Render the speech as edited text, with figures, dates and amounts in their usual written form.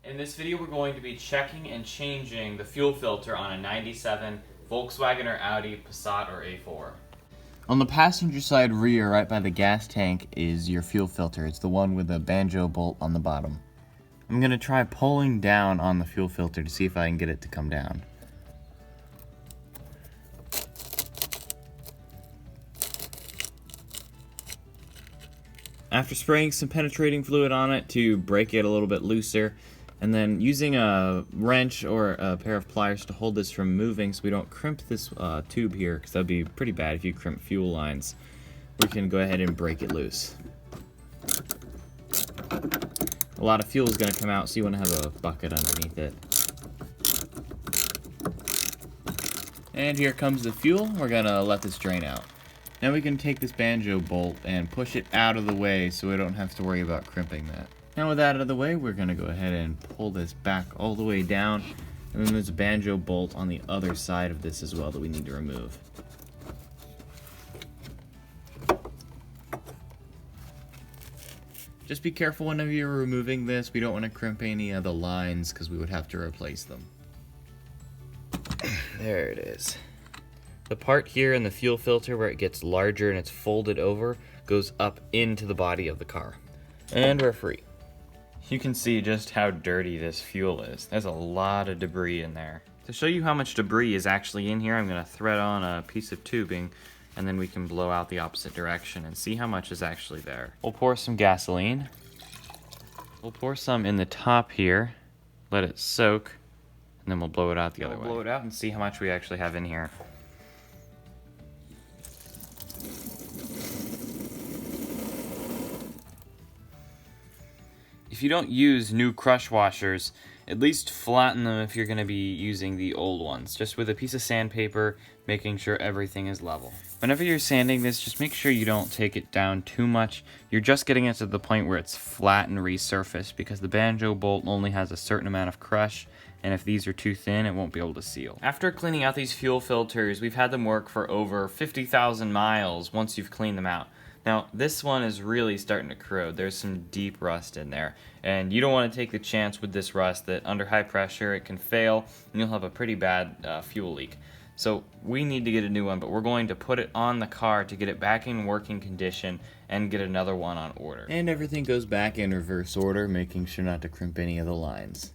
In this video we're going to be checking and changing the fuel filter on a 97 Volkswagen or Audi, Passat or A4. On the passenger side rear, right by the gas tank, is your fuel filter. It's the one with the banjo bolt on the bottom. I'm going to try pulling down on the fuel filter to see if I can get it to come down. After spraying some penetrating fluid on it to break it a little bit looser, and then using a wrench or a pair of pliers to hold this from moving so we don't crimp this tube here, because that would be pretty bad if you crimp fuel lines, we can go ahead and break it loose. A lot of fuel is going to come out, so you want to have a bucket underneath it. And here comes the fuel. We're going to let this drain out. Now we can take this banjo bolt and push it out of the way so we don't have to worry about crimping that. Now with that out of the way, we're going to go ahead and pull this back all the way down. And then there's a banjo bolt on the other side of this as well that we need to remove. Just be careful whenever you're removing this. We don't want to crimp any of the lines because we would have to replace them. There it is. The part here in the fuel filter where it gets larger and it's folded over goes up into the body of the car. And we're free. You can see just how dirty this fuel is. There's a lot of debris in there. To show you how much debris is actually in here, I'm going to thread on a piece of tubing and then we can blow out the opposite direction and see how much is actually there. We'll pour some gasoline. We'll pour some in the top here, let it soak, and then we'll blow it out the other way. Blow it out and see how much we actually have in here. If you don't use new crush washers, at least flatten them if you're going to be using the old ones, just with a piece of sandpaper, making sure everything is level. Whenever you're sanding this, just make sure you don't take it down too much. You're just getting it to the point where it's flat and resurfaced, because the banjo bolt only has a certain amount of crush, and if these are too thin, it won't be able to seal. After cleaning out these fuel filters, we've had them work for over 50,000 miles once you've cleaned them out. Now, this one is really starting to corrode. There's some deep rust in there, and you don't want to take the chance with this rust that under high pressure it can fail, and you'll have a pretty bad fuel leak. So we need to get a new one, but we're going to put it on the car to get it back in working condition and get another one on order. And everything goes back in reverse order, making sure not to crimp any of the lines.